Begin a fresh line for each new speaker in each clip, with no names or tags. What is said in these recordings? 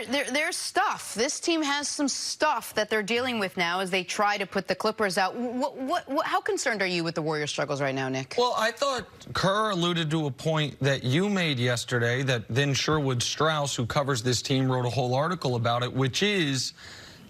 There's stuff. This team has some stuff that they're dealing with now as they try to put the Clippers out. How concerned are you with the Warriors' struggles right now, Nick?
Well, I thought Kerr alluded to a point that you made yesterday that then Sherwood Strauss, who covers this team, wrote a whole article about it, which is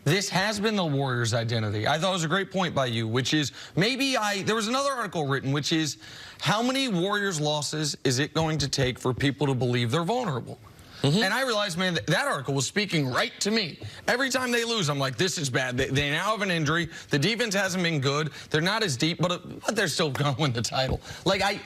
this has been the Warriors' identity. I thought it was a great point by you, which is there was another article written, which is how many Warriors losses is it going to take for people to believe they're vulnerable? And I realized, man, that article was speaking right to me. Every time they lose, I'm like, this is bad. They now have an injury. The defense hasn't been good. They're not as deep, but they're still going to win the title. Like,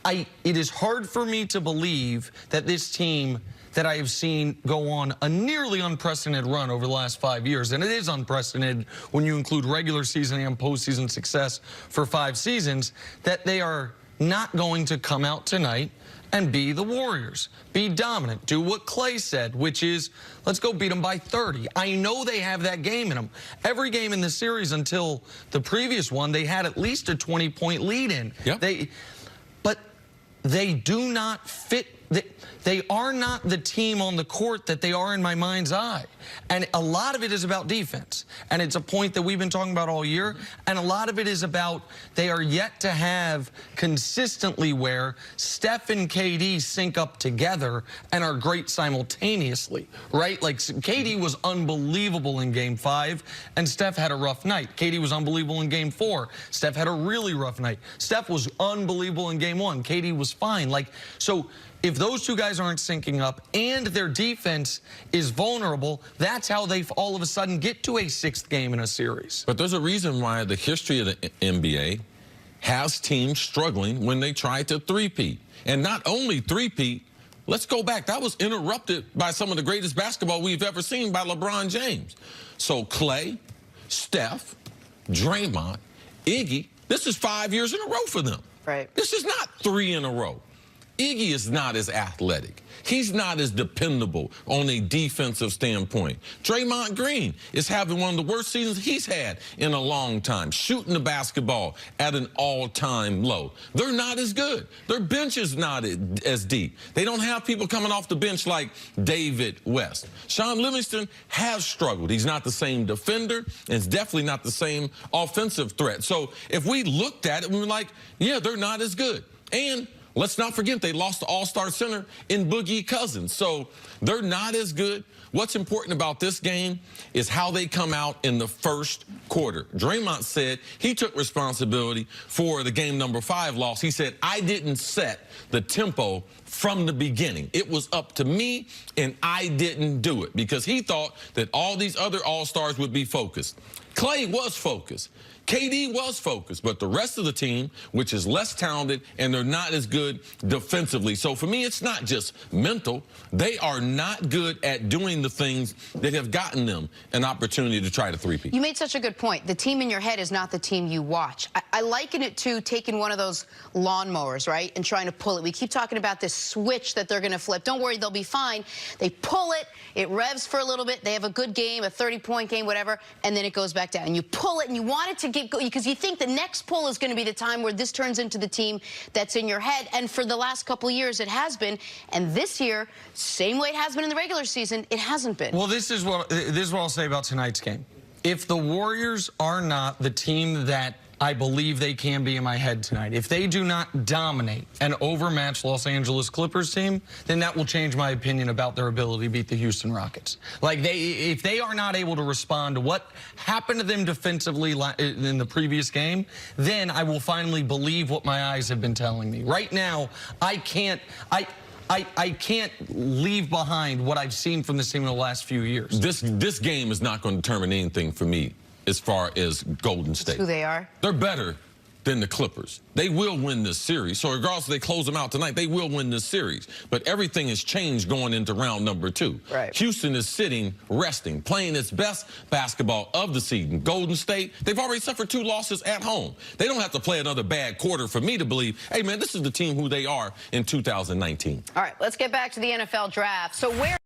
it is hard for me to believe that this team that I have seen go on a nearly unprecedented run over the last 5 years, and it is unprecedented when you include regular season and postseason success for 5 seasons, that they are not going to come out tonight and be the Warriors, be dominant, do what Clay said, which is, let's go beat them by 30. I know they have that game in them. Every game in the series until the previous one, they had at least a 20-point lead in.
Yep.
But they do not fit. They are not the team on the court that they are in my mind's eye. And a lot of it is about defense. And it's a point that we've been talking about all year. And a lot of it is about they are yet to have consistently where Steph and KD sync up together and are great simultaneously, right? Like, KD was unbelievable in Game 5, and Steph had a rough night. KD was unbelievable in Game 4. Steph had a really rough night. Steph was unbelievable in Game 1. KD was fine. Like, so if those two guys aren't syncing up and their defense is vulnerable, that's how they all of a sudden get to a 6th game in a series.
But there's a reason why the history of the NBA has teams struggling when they try to three-peat. And not only three-peat, let's go back. That was interrupted by some of the greatest basketball we've ever seen by LeBron James. So Clay, Steph, Draymond, Iggy, this is 5 years in a row for them.
Right.
This is not 3 in a row. Iggy is not as athletic. He's not as dependable on a defensive standpoint. Draymond Green is having one of the worst seasons he's had in a long time, shooting the basketball at an all-time low. They're not as good. Their bench is not as deep. They don't have people coming off the bench like David West. Sean Livingston has struggled. He's not the same defender, and it's definitely not the same offensive threat. So if we looked at it, we were like, yeah, they're not as good. And let's not forget they lost the all-star center in Boogie Cousins. So they're not as good. What's important about this game is how they come out in the first quarter. Draymond said he took responsibility for the game number 5 loss. He said, I didn't set the tempo from the beginning. It was up to me, and I didn't do it because he thought that all these other all-stars would be focused. Clay was focused. KD was focused, but the rest of the team, which is less talented, and they're not as good defensively. So for me, it's not just mental. They are not good at doing the things that have gotten them an opportunity to try to three-peat.
You made such a good point. The team in your head is not the team you watch. I liken it to taking one of those lawnmowers, right, and trying to pull it. We keep talking about this switch that they're going to flip. Don't worry, they'll be fine. They pull it, it revs for a little bit, they have a good game, a 30-point game, whatever, and then it goes back down. And you pull it, and you want it to get going because you think the next pull is going to be the time where this turns into the team that's in your head. And for the last couple of years, it has been. And this year, same way it has been in the regular season, it hasn't been.
Well, this is what I'll say about tonight's game. If the Warriors are not the team that I believe they can be in my head tonight, if they do not dominate and overmatch Los Angeles Clippers team, then that will change my opinion about their ability to beat the Houston Rockets. Like, if they are not able to respond to what happened to them defensively in the previous game, then I will finally believe what my eyes have been telling me. Right now, I can't leave behind what I've seen from this team in the last few years.
This game is not going to determine anything for me as far as Golden State.
That's who they are.
They're better than the Clippers. They will win this series. So regardless if they close them out tonight, they will win this series. But everything has changed going into round number 2.
Right.
Houston is sitting, resting, playing its best basketball of the season. Golden State, they've already suffered 2 losses at home. They don't have to play another bad quarter for me to believe, hey, man, this is the team who they are in 2019.
All right, let's get back to the NFL draft. So where